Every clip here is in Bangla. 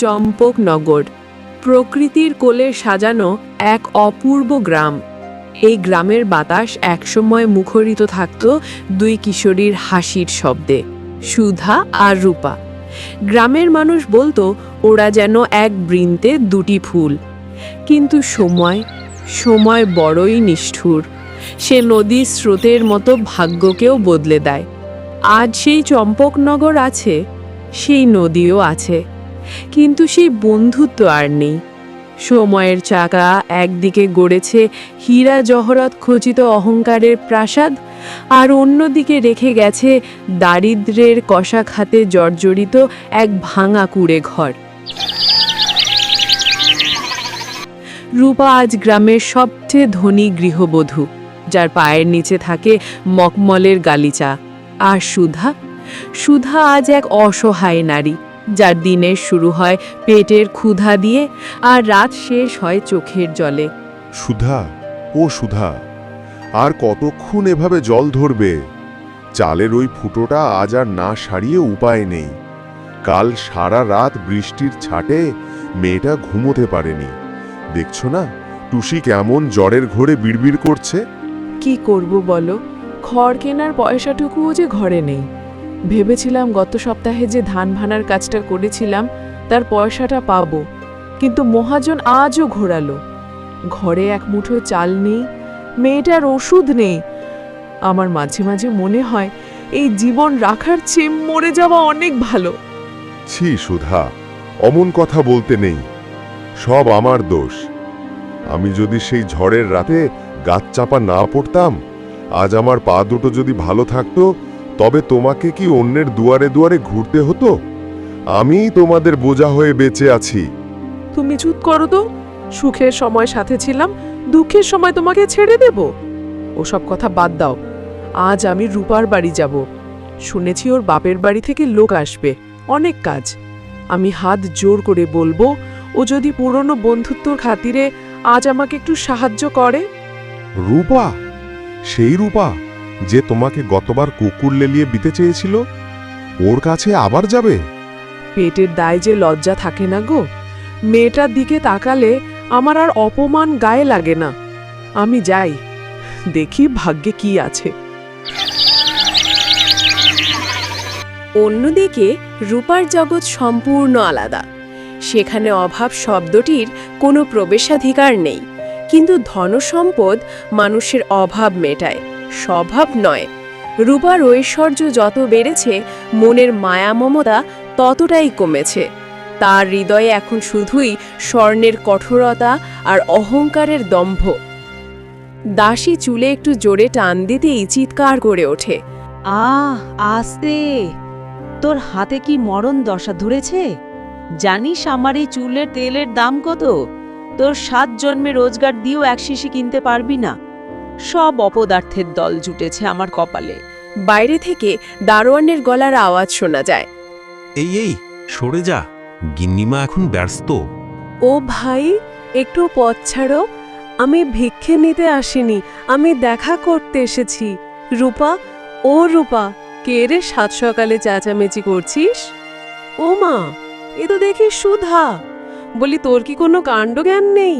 চম্পকনগর প্রকৃতির কোলে সাজানো এক অপূর্ব গ্রাম। এই গ্রামের বাতাস একসময় মুখরিত থাকত দুই কিশোরীর হাসির শব্দে, সুধা আর রূপা। গ্রামের মানুষ বলতো ওরা যেন এক বৃন্তে দুটি ফুল। কিন্তু সময় বড়ই নিষ্ঠুর। সে নদীর স্রোতের মতো ভাগ্যকেও বদলে দেয়। আজ সেই চম্পকনগর আছে, সেই নদীও আছে, কিন্তু সেই বন্ধুত্ব আর নেই। সময়ের চাকা একদিকে গড়েছে হীরা জহরত খচিত অহংকারের প্রাসাদ, আর অন্যদিকে রেখে গেছে দারিদ্র্যের কষাঘাতে জর্জরিত এক ভাঙা কুঁড়ে ঘর। রূপা আজ গ্রামের সবচেয়ে ধনী গৃহবধূ, যার পায়ের নিচে থাকে মখমলের গালিচা। আর সুধা আজ এক অসহায় নারী, যার দিনের শুরু হয় পেটের ক্ষুধা দিয়ে আর রাত শেষ হয় চোখের জলে। সুধা, আর কতক্ষণ এভাবে জল ধরবে? চালের ওই ফুটোটা আজ আর না সারিয়ে উপায় নেই। কাল সারা রাত বৃষ্টির ছাটে মেয়েটা ঘুমোতে পারেনি। দেখছো না টুসি কেমন জ্বরের ঘোরে বিড়বিড় করছে? কি করব বলো, খড় কেনার পয়সাটুকুও যে ঘরে নেই। ভেবেছিলাম গত সপ্তাহে যে ধান ভানার কাজটা করেছিলাম তার পয়সাটা পাবো, কিন্তু মহাজন আজও ঘোরালো। ঘরে এক মুঠো চাল নেই, মেয়েটার ওষুধ নেই। আমার মাঝে মাঝে মনে হয় এই জীবন রাখার চেয়ে মরে যাওয়া অনেক ভালো। ছি সুধা, অমন কথা বলতে নেই। সব আমার দোষ। আমি যদি সেই ঝড়ের রাতে গাছ চাপা না পড়তাম, আজ আমার পা দুটো যদি ভালো থাকতো, তবে তোমাকে কি অন্যের দুয়ারে দুয়ারে ঘুরতে হতো? আমি তোমাদের বোঝা হয়ে বেঁচে আছি। তুমি চুপ করো তো। সুখের সময় সাথে ছিলাম, দুঃখের সময় তোমাকে ছেড়ে দেব? ওসব কথা বাদ দাও। আজ আমি রূপার বাড়ি যাব। শুনেছি ওর বাপের বাড়ি থেকে লোক আসবে, অনেক কাজ। আমি হাত জোর করে বলবো, ও যদি পুরনো বন্ধুত্বর খাতিরে আজ আমাকে একটু সাহায্য করে। রূপা? সেই রূপা যে তোমাকে গতবার কুকুর লেলিয়ে দিতে চেয়েছিল, ওর কাছে আবার যাবে? পেটের দায় যে লজ্জা থাকে না গো। মেয়েটার দিকে তাকালে আমার আর অপমান গায়ে লাগে না। আমি যাই, দেখি ভাগ্যে কি আছে। অন্যদিকে রূপার জগৎ সম্পূর্ণ আলাদা। সেখানে অভাব শব্দটির কোনো প্রবেশাধিকার নেই, কিন্তু ধনসম্পদ মানুষের অভাব মেটায়, স্বভাব নয়। রূপার ঐশ্বর্য যত বেড়েছে, মনের মায়া মমতা ততটাই কমেছে। তার হৃদয়ে এখন শুধুই স্বর্ণের কঠোরতা আর অহংকারের দম্ভ। দাসী চুলে একটু জোরে টান দিতেই চিৎকার করে ওঠে, আস্তে! তোর হাতে কি মরণ দশা ধরেছে? জানিস আমার এই চুলের তেলের দাম কত? তোর 7 জন্মে রোজগার দিয়েও এক শিশি কিনতে পারবি না। সব অপদার্থের দল জুটেছে আমার কপালে। বাইরে থেকে দারোয়ানের গলার আওয়াজ শোনা যায়, এই সরে যা, গিন্নিমা এখন ব্যস্ত। ও ভাই, একটু পথ ছাড়ো। আমি ভিক্ষে নিতে আসিনি, আমি দেখা করতে এসেছি। রূপা, ও রূপা, কে রে সাত সকালে চেঁচামেচি করছিস? ও মা, এ তো দেখি সুধা। বলি, তোর কি কোনো কাণ্ডজ্ঞান নেই?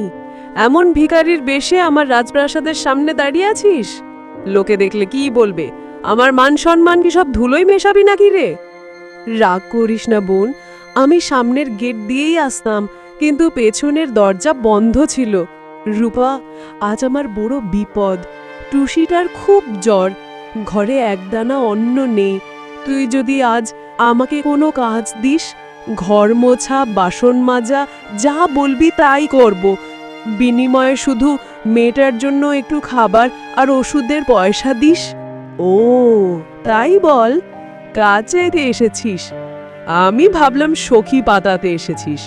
এমন ভিখারির বেশে আমার রাজপ্রাসাদের সামনে দাঁড়িয়ে আছিস? লোকে দেখলে কি বলবে? আমার মান সম্মান কি সব ধুলোই মেশাবি নাকি রে? রাগ করিস না বোন, আমি সামনের গেট দিয়েই আসতাম, কিন্তু পেছনের দরজা বন্ধ ছিল। রূপা, আজ আমার বড় বিপদ। টুসিটার খুব জ্বর, ঘরে একদানা অন্ন নেই। তুই যদি আজ আমাকে কোনো কাজ দিস, ঘর মোছা, বাসন মাজা, যা বলবি তাই করব। বিনিময়ে শুধু মেয়েটার জন্য একটু খাবার আর ওষুধের পয়সা দিস। ও তাই বল, কাজ চাইতে এসেছিস? আমি ভাবলাম সখী পাতাতে এসেছিস।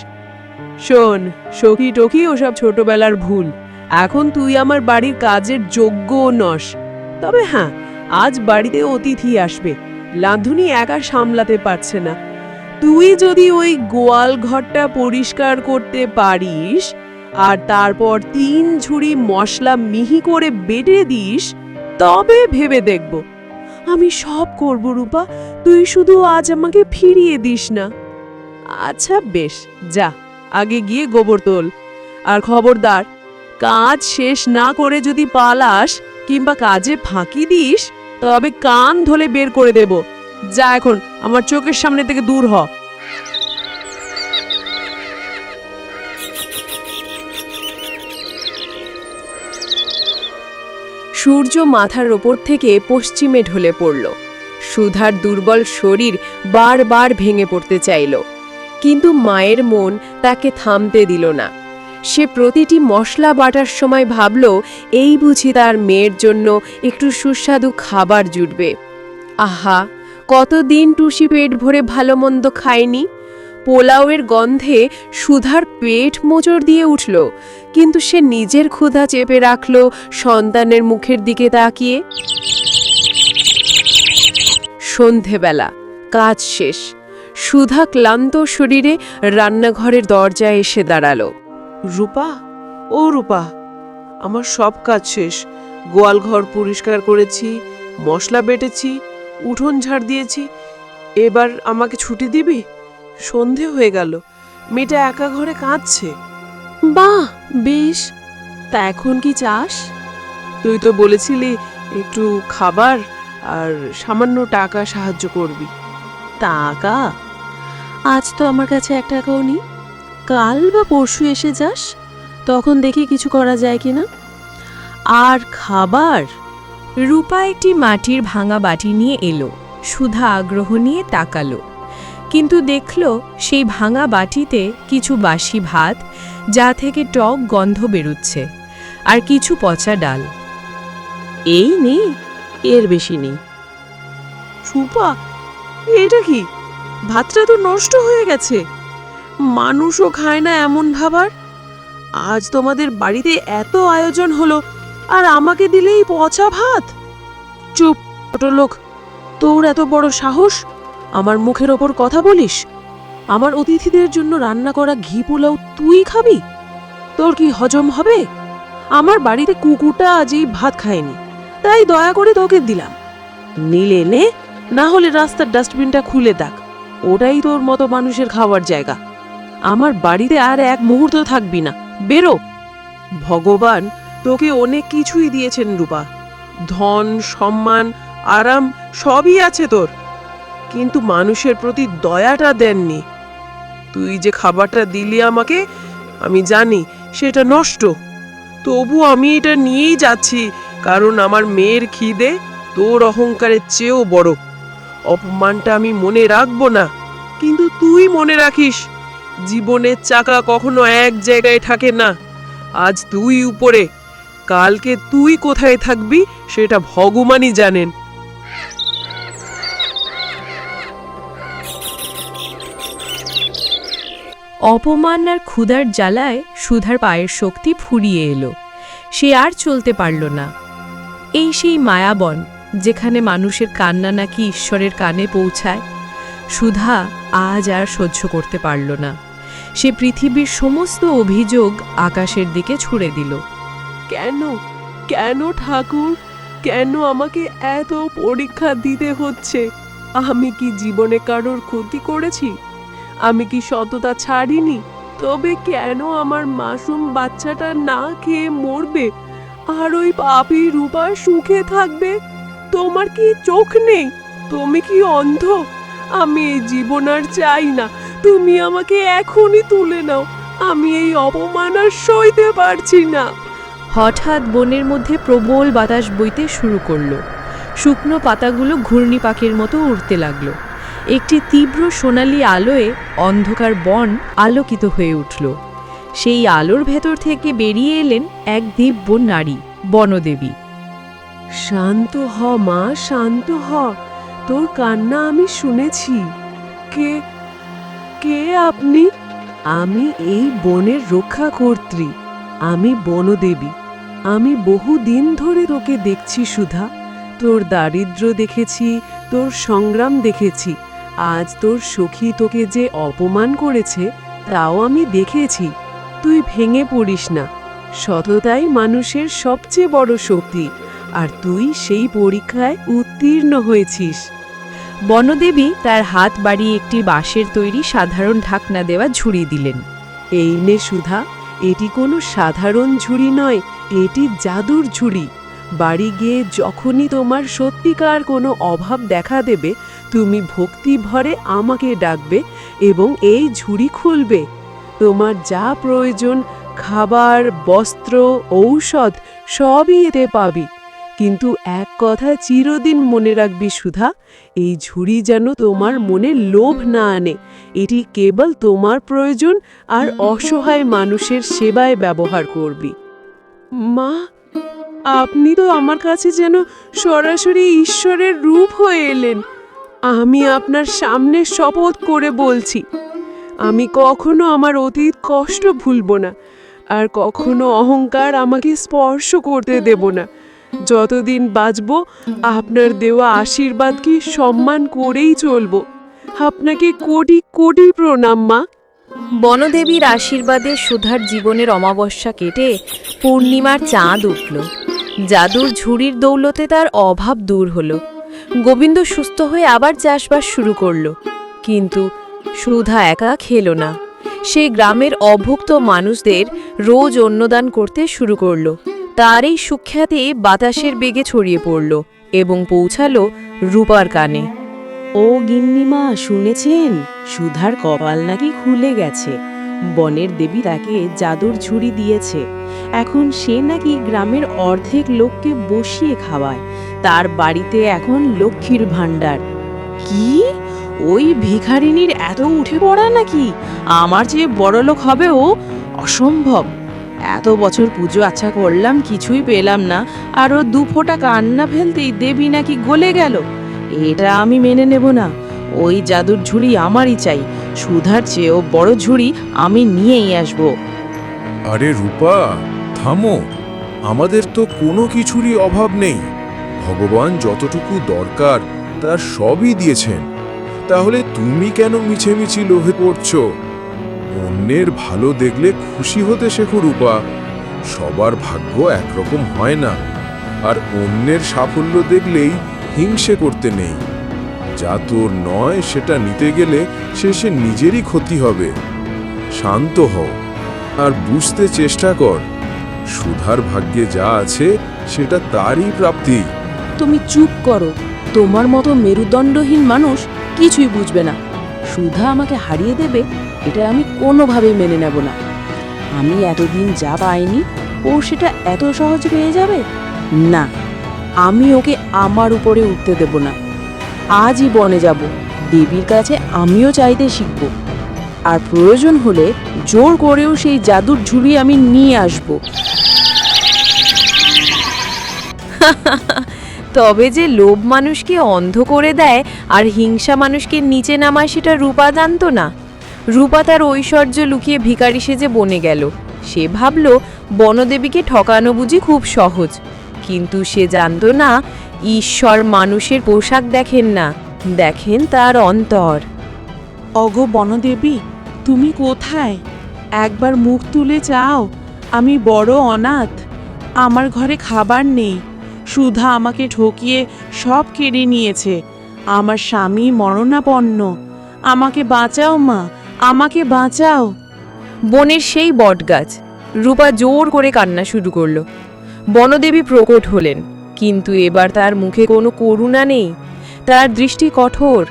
শোন, সখী টখি ওসব ছোটবেলার ভুল। এখন তুই আমার বাড়ির কাজের যোগ্য নস। তবে হ্যাঁ, আজ বাড়িতে অতিথি আসবে, রাঁধুনি একা সামলাতে পারছে না। তুই যদি ওই গোয়াল ঘরটা পরিষ্কার করতে পারিস আর তারপর 3 ঝুড়ি মশলা মিহি করে বেটে দিস, তবে ভেবে দেখব। আমি সব করব রূপা, তুই শুধু আজ আমাকে ফিরিয়ে দিস না। আচ্ছা বেশ, যা আগে গিয়ে গোবর তোল। আর খবরদার, কাজ শেষ না করে যদি পালাস কিংবা কাজে ফাঁকি দিস তবে কান ধরে বের করে দেব। যা এখন আমার চোখের সামনে থেকে দূর হ। সূর্য মাথার ওপর থেকে পশ্চিমে ঢলে পড়ল। সুধার দুর্বল শরীর বারবার ভেঙে পড়তে চাইল, কিন্তু মায়ের মন তাকে থামতে দিল না। সে প্রতিটি মশলা বাটার সময় ভাবল, এই বুঝি তার মেয়ের জন্য একটু সুস্বাদু খাবার জুটবে। আহা, কতদিন টুসি পেট ভরে ভালো মন্দ খায়নি। পোলাওয়ের গন্ধে সুধার পেট মোচড় দিয়ে উঠল, কিন্তু সে নিজের ক্ষুধা চেপে রাখল সন্তানের মুখের দিকে তাকিয়ে। সন্ধেবেলা, কাজ শেষ। সুধা ক্লান্ত শরীরে রান্নাঘরের দরজায় এসে দাঁড়ালো। রূপা, ও রূপা, আমার সব কাজ শেষ। গোয়াল ঘর পরিষ্কার করেছি, মশলা বেটেছি, উঠোন ঝাড় দিয়েছি। এবার আমাকে ছুটি দিবি? সন্ধে হয়ে গেল, মেয়েটা একা ঘরে কাঁদছে। বাহ, বেশ। তা এখন কি চাস? তুই তো বলেছিলি একটু খাবার আর সামান্য টাকা সাহায্য করবি। টাকা? আজ তো আমার কাছে 1 টাকাও নেই। কাল বা পরশু এসে যাস, তখন দেখি কিছু করা যায় কিনা। আর খাবার? রূপা একটি মাটির ভাঙা বাটি নিয়ে এলো। সুধা আগ্রহ নিয়ে তাকালো, কিন্তু দেখল সেই ভাঙা বাটিতে কিছু বাসি ভাত, যা থেকে টক গন্ধ বেরুচ্ছে, আর কিছু পচা ডাল। এই নেই, এর বেশি নেই। রূপা, এটা কি? ভাতটা তো নষ্ট হয়ে গেছে। মানুষও খায় না এমন খাবার। আজ তোমাদের বাড়িতে এত আয়োজন হলো, আর আমাকে দিলেই পচা ভাত? চুপ, ছোট লোক, তোর এত বড় সাহস আমার মুখের ওপর কথা বলিস? আমার অতিথিদের জন্য রান্না করা ঘি পোলাও তুই খাবি? তোর কি হজম হবে? আমার বাড়িতে কুকুরটা আজই ভাত খায়নি, তাই দয়া করে তোকে দিলাম। নিলে নে, না হলে রাস্তার ডাস্টবিনটা খুলে দেখ, ওটাই তোর মতো মানুষের খাওয়ার জায়গা। আমার বাড়িতে আর এক মুহূর্ত থাকবি না, বেরো। ভগবান তোকে অনেক কিছুই দিয়েছেন রূপা, ধন, সম্মান, আরাম সবই আছে তোর, কিন্তু মানুষের প্রতি দয়াটা দেননি। তুই যে খাবারটা দিলি আমাকে, আমি জানি সেটা নষ্ট, তবু আমি এটা নিয়েই যাচ্ছি, কারণ আমার মেয়ের খিদে তোর অহংকারের চেয়েও বড়। অপমানটা আমি মনে রাখবো না, কিন্তু তুই মনে রাখিস, জীবনের চাকা কখনো এক জায়গায় থাকে না। আজ তুই উপরে, কালকে তুই কোথায় থাকবি সেটা ভগবানই জানেন। অপমান আর ক্ষুধার জ্বালায় সুধার পায়ের শক্তি ফুরিয়ে এলো। সে আর চলতে পারল না। এই সেই মায়াবন, যেখানে মানুষের কান্না নাকি ঈশ্বরের কানে পৌঁছায়। সুধা আজ আর সহ্য করতে পারল না। সে পৃথিবীর সমস্ত অভিযোগ আকাশের দিকে ছুড়ে দিল। কেন, কেন ঠাকুর, কেন আমাকে এত পরীক্ষা দিতে হচ্ছে? আমি কি জীবনে কারোর ক্ষতি করেছি? আমি কি সততা ছাড়িনি? তবে কেন আমার মাসুম বাচ্চাটা না খেয়ে মরবে, আর ওই পাপী রূপা সুখে থাকবে? তোমার কি চোখ নেই? তুমি কি অন্ধ? আমি এই জীবন আর চাই না, তুমি আমাকে এখনই তুলে নাও। আমি এই অপমান আর সইতে পারছি না। হঠাৎ বনের মধ্যে প্রবল বাতাস বইতে শুরু করলো। শুকনো পাতাগুলো ঘূর্ণি পাখির মতো উড়তে লাগলো। একটি তীব্র সোনালি আলোয় অন্ধকার বন আলোকিত হয়ে উঠল। সেই আলোর ভেতর থেকে বেরিয়ে এলেন এক দিব্য নারী, বনদেবী। শান্ত হ মা, শান্ত হ। তোর কান্না আমি শুনেছি। কে কে আপনি? আমি এই বনের রক্ষাকর্ত্রী, আমি বনদেবী। আমি বহুদিন ধরে তোকে দেখছি সুধা। তোর দারিদ্র্য দেখেছি, তোর সংগ্রাম দেখেছি। আজ তোর সখী তোকে যে অপমান করেছে তাও আমি দেখেছি। তুই ভেঙে পড়িস না, সততাই মানুষের সবচেয়ে বড় শক্তি, আর তুই সেই পরীক্ষায় উত্তীর্ণ হয়েছিস। বনদেবী তার হাত বাড়িয়ে একটি বাঁশের তৈরি সাধারণ ঢাকনা দেওয়া ঝুড়ি দিলেন। এই নে সুধা, এটি কোনো সাধারণ ঝুড়ি নয়, এটি জাদুর ঝুড়ি। বাড়ি গিয়ে যখনই তোমার সত্যিকার কোনো অভাব দেখা দেবে, তুমি ভক্তি ভরে আমাকে ডাকবে এবং এই ঝুড়ি খুলবে। তোমার যা প্রয়োজন, খাবার, বস্ত্র, ঔষধ সবই এতে পাবি। কিন্তু এক কথা চিরদিন মনে রাখবি সুধা, এই ঝুড়ি যেন তোমার মনে লোভ না আনে। এটি কেবল তোমার প্রয়োজন আর অসহায় মানুষের সেবায় ব্যবহার করবি। মা, আপনি তো আমার কাছে যেন সরাসরি ঈশ্বরের রূপ হয়ে এলেন। আমি আপনার সামনে শপথ করে বলছি, আমি কখনো আমার অতীত কষ্ট ভুলব না, আর কখনো অহংকার আমাকে স্পর্শ করতে দেব না। যতদিন বাঁচব আপনার দেওয়া আশীর্বাদকে সম্মান করেই চলব। আপনাকে কোটি কোটি প্রণাম মা। বনদেবীর আশীর্বাদে সুধার জীবনের অমাবস্যা কেটে পূর্ণিমার চাঁদ উঠল। জাদুর ঝুড়ির দৌলতে তার অভাব দূর হলো। গোবিন্দ সুস্থ হয়ে আবার চাষবাস শুরু করলো। কিন্তু সুধা একা খেল না। সে গ্রামের অভুক্ত মানুষদের রোজ অন্নদান করতে শুরু করলো। তার এই সুখ্যাতি বাতাসের বেগে ছড়িয়ে পড়ল এবং পৌঁছালো রূপার কানে। ও গিন্নিমা, শুনেছেন সুধার কপাল নাকি খুলে গেছে। বনের দেবী তাকে জাদুর ঝুড়ি দিয়েছে। এখন সে নাকি গ্রামের অর্ধেক লোককে বসিয়ে খাওয়ায়। তার বাড়িতে এখন লক্ষ্মীর ভাণ্ডার। কি? ওই ভিখারিনীর এত উঠে পড়া নাকি? আমার চেয়ে বড় লোক হবে ও? অসম্ভব। এত বছর পুজো আচ্ছা করলাম, কিছুই পেলাম না, আরও 2 ফোঁটা কান্না ফেলতেই দেবী নাকি গলে গেল। এটা আমি মেনে নেব না। ওই জাদুর ঝুড়ি আমারই চাই। সুধার চেয়েও বড় ঝুড়ি আমি নিয়েই আসব। আরে রূপা, থামো। আমাদের তো কোনো কিছুরই অভাব নেই। ভগবান যতটুকু দরকার তার সবই দিয়েছেন। তাহলে তুমি কেন মিছেমিছি লোভে পড়ছো? অন্যের ভালো দেখলে খুশি হতে শেখো রূপা। সবার ভাগ্য একরকম হয় না, আর অন্যের সাফল্য দেখলেই হিংসে করতে নেই। যা তোর নয় সেটা নিতে গেলে শেষে নিজেরই ক্ষতি হবে। শান্ত হও আর বুঝতে চেষ্টা কর, সুধার ভাগ্যে যা আছে সেটা তারই প্রাপ্তি। তুমি চুপ করো। তোমার মতো মেরুদণ্ডহীন মানুষ কিছুই বুঝবে না। সুধা আমাকে হারিয়ে দেবে, এটা আমি কোনোভাবেই মেনে নেব না। আমি এতদিন যা পাইনি ও সেটা এত সহজে পেয়ে যাবে না। আমি ওকে আমার উপরে উঠতে দেব না। আজই বনে যাব, দেবীর কাছে আমিও চাইতে শিখব, আর প্রয়োজন হলে জোর করেও সেই জাদুর ঝুড়ি আমি নিয়ে আসব। তবে যে লোভ মানুষকে অন্ধ করে দেয় আর হিংসা মানুষকে নিচে নামায়, সেটা রূপা জানতো না। রূপা তার ঐশ্বর্য লুকিয়ে ভিখারি সেজে বনে গেল। সে ভাবল বনদেবীকে ঠকানো বুঝি খুব সহজ, কিন্তু সে জানতো না ঈশ্বর মানুষের পোশাক দেখেন না, দেখেন তার অন্তর। অগো বনদেবী, তুমি কোথায়? একবার মুখ তুলে চাও। আমি বড় অনাথ, আমার ঘরে খাবার নেই। সুধা আমাকে ঠকিয়ে সব কেড়ে নিয়েছে। আমার স্বামী মরণাপন্ন। আমাকে বাঁচাও মা, আমাকে বাঁচাও। বনের সেই বটগাছ। রূপা জোর করে কান্না শুরু করলো। বনদেবী প্রকট হলেন, কিন্তু এবার তার মুখে কোনো করুণা নেই, তার দৃষ্টি কঠোর।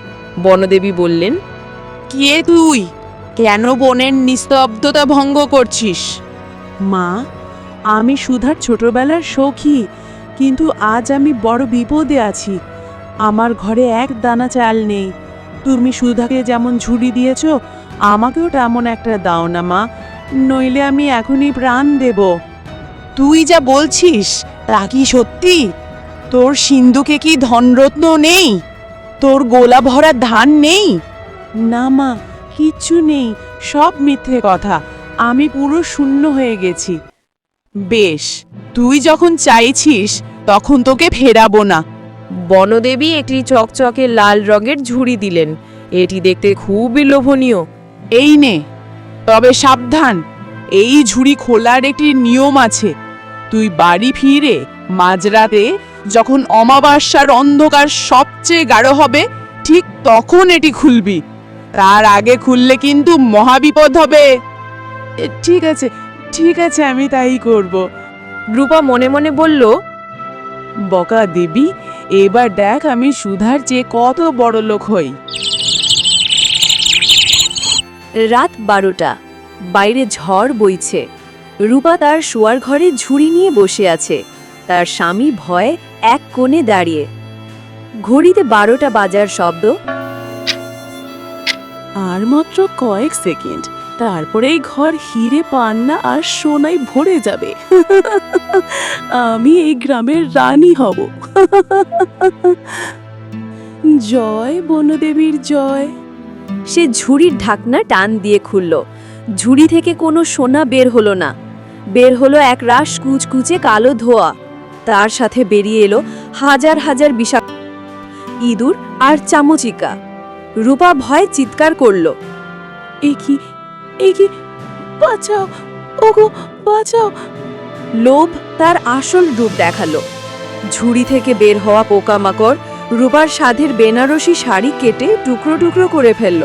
বনদেবী বললেন, কে তুই? কেন বনের নিস্তব্ধতা ভঙ্গ করছিস? মা, আমি সুধার ছোটবেলার সখী, কিন্তু আজ আমি বড় বিপদে আছি। আমার ঘরে এক দানা চাল নেই। তুমি সুধাকে যেমন ঝুড়ি দিয়েছ, আমাকেও তেমন একটা দাও না মা, নইলে আমি এখনই প্রাণ দেব। তুই যা বলছিস তা কি সত্যি? তোর সিন্ধুকে কি ধনরত্ন নেই? তোর গোলা ভরা ধান নেই? না মা, কিচ্ছু নেই, সব মিথ্যে কথা। আমি পুরো শূন্য হয়ে গেছি। বেশ, তুই যখন চাইছিস তখন তোকে ফেরাবো না। বনদেবী একটি চকচকে লাল রঙের ঝুড়ি দিলেন। এটি দেখতে খুবই লোভনীয়। এই নে, তবে সাবধান, এই ঝুড়ি খোলার একটি নিয়ম আছে। তুই বাড়ি ফিরে মাঝরাতে, যখন অমাবস্যার অন্ধকার সবচেয়ে গাঢ় হবে, ঠিক তখন এটি খুলবি, তার আগে খুললে কিন্তু মহাবিপদ হবে। ঠিক আছে, আমি তাই করব। রূপা মনে মনে বলল, বকা দেবী, এবার দেখ আমি সুধার চেয়ে কত বড় লোক হই। রাত 12টা, বাইরে ঝড় বইছে। রূপা তার শোয়ার ঘরে ঝুড়ি নিয়ে বসে আছে, তার স্বামী ভয়ে এক কোণে দাঁড়িয়ে। ঘড়িতে 12টা বাজার শব্দ। আর মাত্র কয়েক সেকেন্ড, তারপরেই ঘর হিরে পান্না আর সোনায় ভরে যাবে। আমি এই গ্রামের রানী হব। জয় বনদেবীর জয়। সে ঝুড়ির ঢাকনা টান দিয়ে খুলল। ঝুড়ি থেকে কোনো সোনা বের হলো না, বের হলো এক রাশ কুচকুচে কালো ধোঁয়া। তার সাথে বেরিয়ে এলো হাজার হাজার বিষাক্ত ইঁদুর আর চামচিকা। রূপা ভয়ে চিৎকার করল, এ কি বাঁচাও, ওগো বাঁচাও। লোভ তার আসল রূপ দেখালো। ঝুড়ি থেকে বের হওয়া পোকামাকড় রূপার সাধের বেনারসি শাড়ি কেটে টুকরো টুকরো করে ফেলল।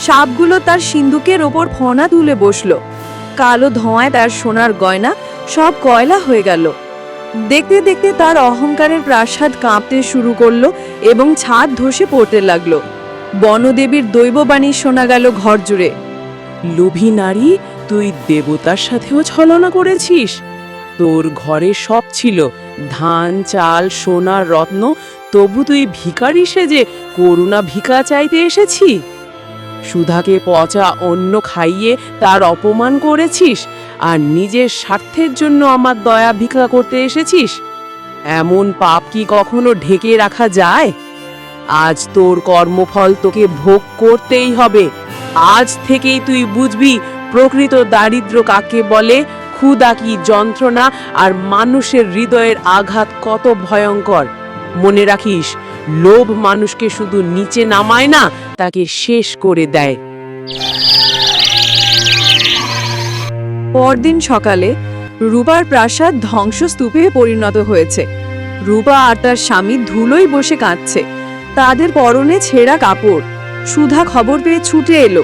সাপগুলো তার সিন্দুকের ওপর ফনা তুলে বসল। কালো ধোঁয়ায় তার সোনার গয়না সব কয়লা হয়ে গেল। দেখতে দেখতে তার অহংকারের প্রাসাদ কাঁপতে শুরু করলো এবং ছাদ ধসে পড়তে লাগলো। বনদেবীর দৈববাণী শোনা গেল ঘর জুড়ে। লোভী নারী, তুই দেবতার সাথেও ছলনা করেছিস। তোর ঘরে সব ছিল, ধান চাল সোনার রত্ন, তবু তুই ভিখারি সেজে করুণা ভিক্ষা চাইতে এসেছি। সুধাকে পচা অন্ন খাইয়ে তার অপমান করেছিস, আর নিজের স্বার্থের জন্য আমার দয়া ভিক্ষা করতে এসেছিস। এমন পাপ কি কখনো ঢেকে রাখা যায়? আজ তোর কর্মফল তোকে ভোগ করতেই হবে। আজ থেকেই তুই বুঝবি প্রকৃত দারিদ্র কাকে বলে, ক্ষুধা কি যন্ত্রণা, আর মানুষের হৃদয়ের আঘাত কত ভয়ঙ্কর। মনে রাখিস, লোভ মানুষকে শুধু নিচে নামায় না, তাকে শেষ করে দেয়। পরদিন সকালে রূপার প্রাসাদ ধ্বংসস্তূপে পরিণত হয়েছে। রূপা আর তার স্বামী ধুলোয় বসে কাঁদছে, তাদের পরনে ছেঁড়া কাপড়। সুধা খবর পেয়ে ছুটে এলো।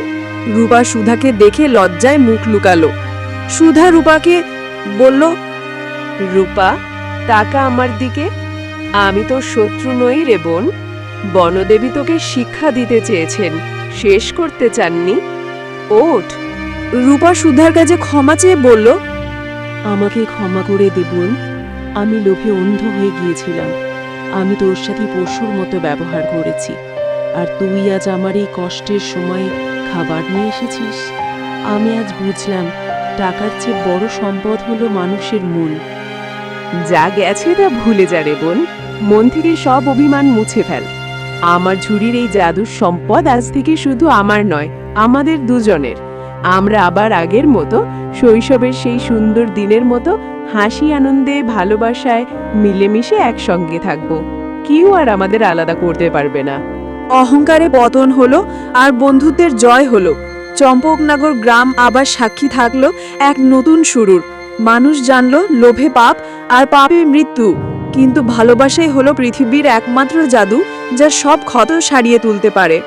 রূপা সুধাকে দেখে লজ্জায় মুখ লুকালো। সুধা রূপাকে বলল, রূপা, তাকা আমার দিকে। আমি তোর শত্রু নই রে বোন। বনদেবী তোকে শিক্ষা দিতে চেয়েছেন, শেষ করতে চাননি। ওঠ। রূপা সুধার কাছে ক্ষমা চেয়ে বলল, আমাকে ক্ষমা করে দে বোন, আমি লোভে অন্ধ হয়ে গিয়েছিলাম। আমি তোর সাথে পশুর মতো ব্যবহার করেছি, আর তুই আজ আমার এই কষ্টের সময়ে খাবার নিয়ে এসেছিস। আমি আজ বুঝলাম, টাকার চেয়ে বড় সম্পদ হলো মানুষের মন। যা গেছে তা ভুলে যা রে বোন, মন থেকে সব অভিমান মুছে ফেল। আমার ঝুড়ির এই জাদুর সম্পদ আজ থেকে শুধু আমার নয়, আমাদের দুজনের। আমরা আবার আগের মতো, শৈশবের সেই সুন্দর দিনের মতো হাসি আনন্দে ভালোবাসায় মিলেমিশে একসঙ্গে থাকবো। কেউ আর আমাদের আলাদা করতে পারবে না। অহংকারে পতন হলো আর বন্ধুত্বের জয় হলো। চম্পকনগর গ্রাম আবার সাক্ষী থাকলো এক নতুন শুরুর। মানুষ জানলো লোভে পাপ আর পাপে মৃত্যু, কিন্তু ভালোবাসাই হলো পৃথিবীর একমাত্র জাদু যা সব ক্ষত সারিয়ে তুলতে পারে।